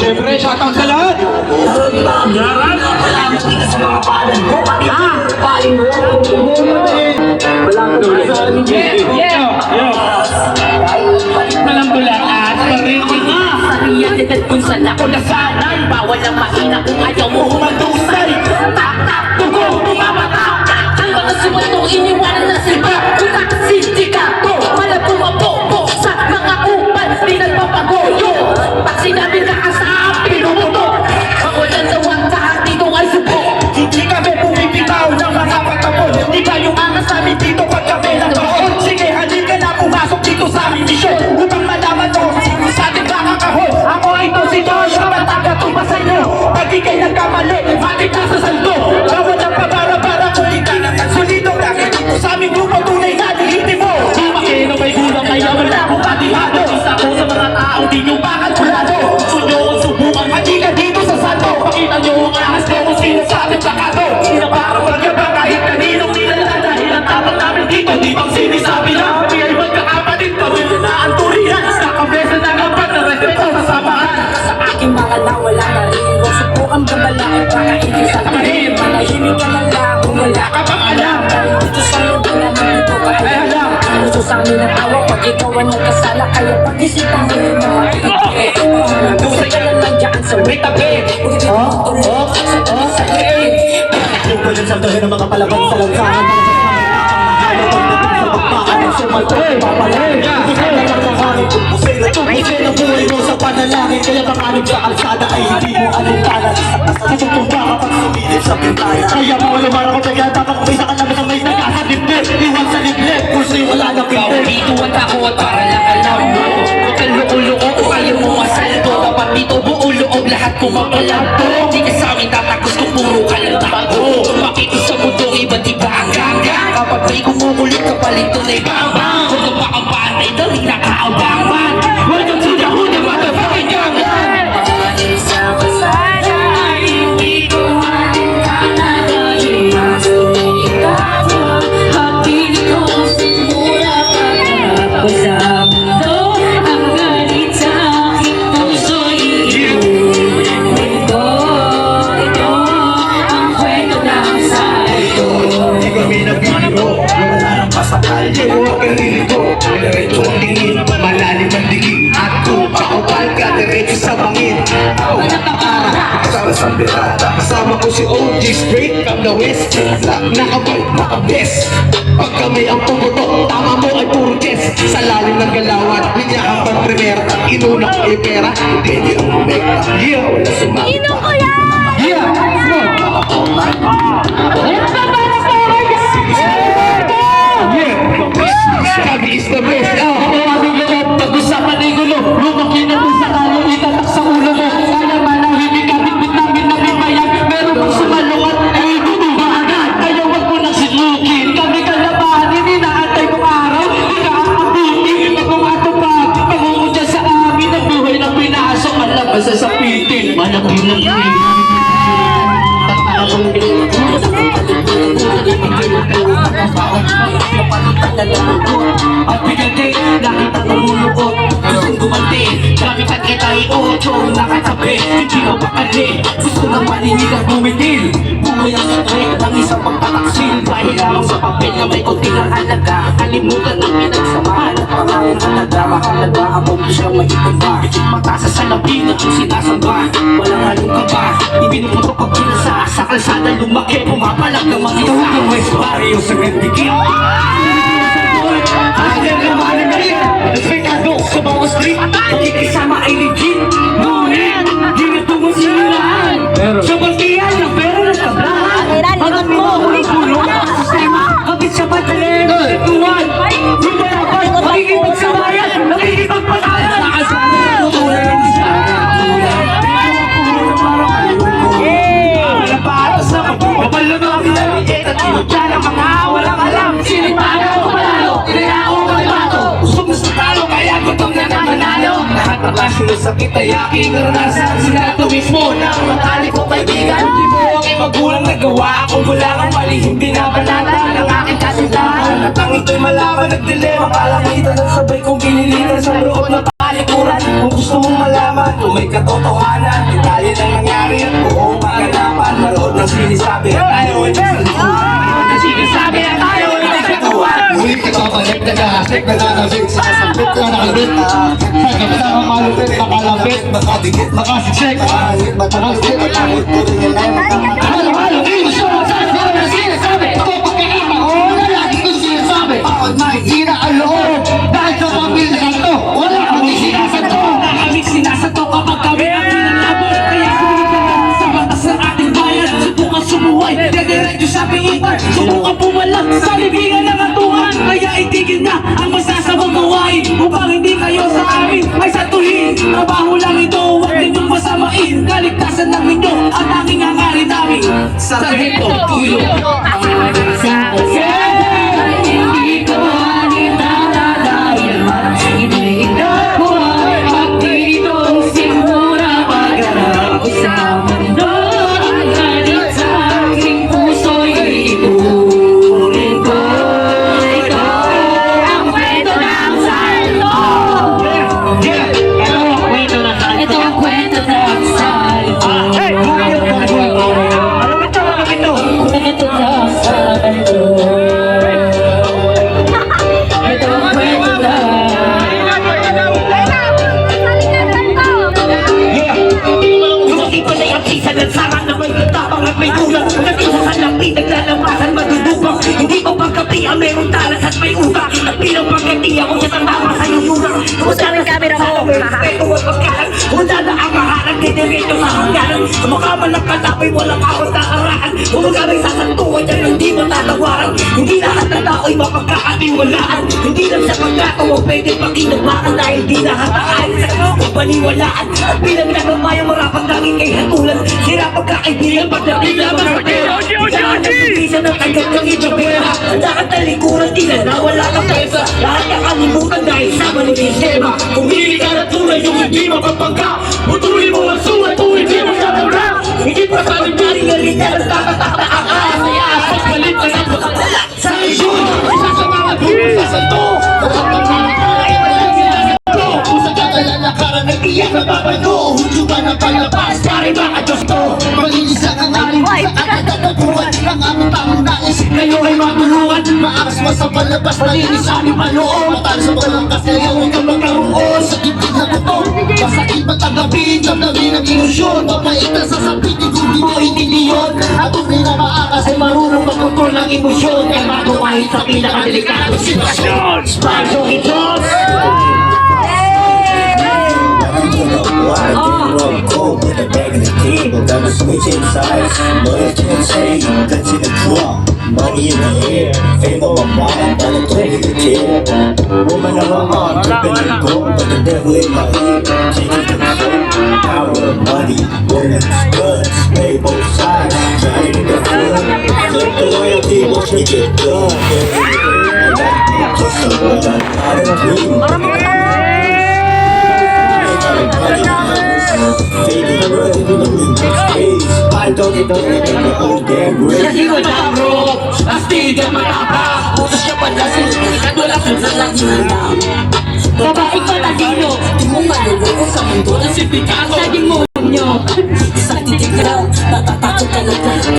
Siyempre, shoutout sa lahat. Kung saan ako nasanay, bawal ang mahina kung ayaw mo humadusay. Tak-tak, tugo, bumabata ang mga sumunto, iniwanan na sila. Kuna, sindikato, malabong mabobo sa mga upal, di nagpapagoyo. Pag sinabi ka kasaan, pinumuto. Mawalan daw ang tahan dito ay subok. Hindi kami pumipitaw ng mga patapon. Iba yung angas namin dito pag kami nagbaon. Sige, halika na pumasok dito sa aming misyon. Upang malaman mo, sa ating kakakahon. Ako ito si Joshua, mataga-tumba sa inyo. Pag ikay nagkamali, matik na sa saldo. Bawal ang pabara-bara kung di ka naman solido. Dahil dito sa aming grupo, tunay na niliti mo. Makino may gulang kaya wala akong patihado. Isa ko sa mga tao, di nyo bakal pulado. Gusto nyo kung subukan, hindi ka dito sa santo. Pakita nyo ang ahas ko kung sino sa ating plakado. Sino para magkaba kahit kaninong nilala. Dahil ang tapang namin dito, di bang sinisabi lang. Kami ay magkakapatid, pamilya na ang turihan. Kakabesa na kapat na respeto sa samahan. Sa aking mga nawala na rin. Subukan babalain para hindi sa karin. Manahimik ka na lang kung wala ka pang alam. Dahil gusto sa'yo din naman dito ka alam. Gusto sa amin ang awa pag ikaw ang nagkasala. Kaya pag-isipan mo yung mga itigit. Nandusay ka na lang dyan sa may tabi. Huwag ito tuloy sa tuloy sa liit. Yung ko yung saldohin ng mga palaban sa lansangan. Pusay na buhay mo sa panalangin. Kaya panganib sa kalsada ay hindi mo alungkalan. Natutumba kapag sumilip sa bintana. Kaya bawal lumarang ko kaya dapat kumisa ka naman ang may nagkakaliblib. Iwan sa liblib, puso'y wala na pinib. Dito at ako at para lang alam mo. Huwag kang loko-loko kung ayaw mo masaldo. Dapat dito buo loob lahat kumakalabo. Di ka sa amin tatagos kung puro ka lang tago. Bakit sa mundong iba't iba ang ganggang. Kapag may kumukulit kapalit tunay bang-bang. Huwag ka pa ang patay, daling nakaabang man. Welcome to the hood of motherfucking ganggang. Sa kasada ay hindi ko matingkalan. Dahil masulitan mo. Hapin ko simula pa sa mundo. Ang galit sa aking puso'y iyo. Ito ang kwento ng sa'yo. Di kami nagbibiro, wala nang pasakal. Huwag kang liligo, diretso ang tingin. Malalim ang digig at kung pakupal ka, diretso sa bangin. Kasama sa birada, kasama ko si OG straight from the west. Black nakabay, nakabes. Pag kami ang pumutok, tama mo ay puro chess. Sa lalim ng galawan, linya kang pang-premier. Inuna ko ay pera, hindi ang rumekta. Yeah, wala sumama. Inom ko yan! Yeah, Sabi is the best. Aming loob, pag-usapan ay gulo. Lumaki na mo sa kalo, itatak sa ulo mo. Kaya manahimik ka, bitbit namin na bimayag. Meron mong sumalungat, ay tutuba agad. Kaya wag mo nang sinukin. Kami kalabahan, hindi naantay kong araw. Ika ang mabuti, pag mga tupag. Pangungo dyan sa amin, ang buhay ng pinasok. Alam ba sa sapitin, malaki ng At bigati, nakita ng mulukot. Gustong gumanti, gamitan kita'y ocho. Nakatabi, hindi mapakali. Gusto nang marinig ang bumitil. Buhay ang sakit ng isang pagtataksil. Dahil lamang sa papel na may konti ng halaga. Kalimutan ang pinagsamahan at parang halaga. Mahalaga ang mong siyang maitumba. Mata sa salapin at yung sinasamba. Walang halong ka ba? Ibinuputok ang pinasa. Sa kalsada lumaki, pumapalag ng mga isa. West Barrio sa Gandikit. Hanggang naman na rin. Respetado sa mga street. Pakikisama ay legit. Ngunit, di na tumusirahan. Sa baltiyan ng pera ng tablahan. Hanggang mo, kulong ang sistema. Kapit sa patalim, tuwan. Di ba dapat magiging pagsabayan? Magiging pagpatayan. Nakasama, tulad ng sana. Malapatas na mapapalo na ang laliit. At sinutyan ang mga walang alam. Sinipano ko palalo. Tinayako ko bato. Usog na sa talo. Kaya gutom na naman nalo. Lahat ng kasunod sa kita yaking karanasan. Sinato mismo na ang matalik ko kaibigan. Hindi mo aking magulang nagawa. Kung wala kang mali hindi na banata ng aking kasintahan. At ang ito'y malaman nagdilim. Akala kita ng sabay kong kinilitan sa loob na tali ko. talikuran. Kung gusto mong malaman kung may katotohanan, detalye ng nangyari at buong maganapan. Manood ng sinisabi at tayo ay nagsasabi. Sinasabi na tayo ay nagkatuan. Muli kita kabalik, nag-hashtag, nananabik sa kasabit, nananabit. Sa kapatang malupit, makalapit, makadikit, makasiksik, makahit, matakalupit, matakot ko rin yung layo. Halo-halo, gusto mo sa sinasabi. Ito pagkakita ko, lalaki ko sinasabi. Bakit mahihina ang loob? Dahil sa pamilya to, wala kami sinasato. Wala kami sinasato kapag kami ang pinalaban. Kaya sumunod na lang sa batas ng ating bayan. Subukan sumuway, dediretso sa pingitan. Subukan pumalag sa libingan ng atuan. Kaya itigil na ang masasamang gawain. Upang hindi kayo sa amin ay satuhin. Trabaho lang ito, huwag ninyong masamain. Kaligtasan ng inyo at aking hangarin namin. Sargento Tuyo. Hindi ko anitadadayan. Iniinda ko ay pagditong simura. Pagharap ko sa mundo, ang galit sa aking puso'y ipunin ko. Ito ang kwento ng salto. Ito ang kwento ng salto. Ito ang kwento ng salto. Lumaki pa na yung pisa ng sarang na may tapang at may ulang. Nag-isa sa lapi, naglalampasan, madudupang. Hindi ko pagkapi ang merong talas at may utak. At bilang pagkati ako sa tama sa iyong lurang. Kumusta ng camera mo? Respeto at pagkalan. Wala na ang maharang, didiretso sa hangganan. Mukha man ang kalapay, walang awat na arahan. Kumbaga may sasantuan yan, hindi matatawaran. Hindi lahat ng tao'y mapagkakatiwalaan. Hindi lang sa pagkatawa pwede pakinabakan. Dahil di lahat ang alis sa paniwalaan. At bilang nagmamayang marapang laging kay hatulan. Sira pagkakaibigan, pagdating na mga pera. Lahat ng pagkisa ng agad ng itapera. Lahat ng likuran, di na nawala ka pesa. Lahat ng kalimutan dahil sama ni sistema. Pumili ka na tunay yung hindi mapapagka. Putulin mo ang sulat kung hindi mo sa pagka. Hindi pa sa nangyari nga rin yan ang tatatakta ang aas. Ay asas, malit na lang makakala. Sa isyon, isa sa mga dulo sa santo. Lahat ng mga ay walang sinasanto. Kung sa katalan na karang nag-iyak na babato. Hudyugan ang palabas, pare mga Diyos to. Malinis ang hangarin sa katatatapuan. Ang aming tamang nais, kayo ay matulungan. Maaras mo sa palabas, malinis ang aming maloob. Matal sa walang kasayaw, huwag kang magkaroon. Sa dibdib na buto, masakit matagapin. Damdamin ang ilusyon, mapait na sasabitin kung di mo iniliyon. At tunay na maaras ay marunong magkontrol ng emosyon. Kaya magawain sa pinakadelikadong sitwasyon. Spyro Hitos! Why get up cold with a bag in the table? Got a switch inside. Money to the chain, gun to the drum. Money in the air, fame on my mind, got a play to kill. Woman on my arm, dripping in gold, but the devil in my ear, taking control. Power of money, woman's guns, play both sides, trying to get good. Flip the loyalty, watch me get done. Just so what I'm out of dream. I don't get the whole damn grip. Kasi wala bro, astigan matapa. Putos siya palasin, ikadulasan sa lahat. Babaeng patalino, di mo maluloko sa mundo ng sipikado. Sa demonyo, isang titig lang, natatakot ka lang.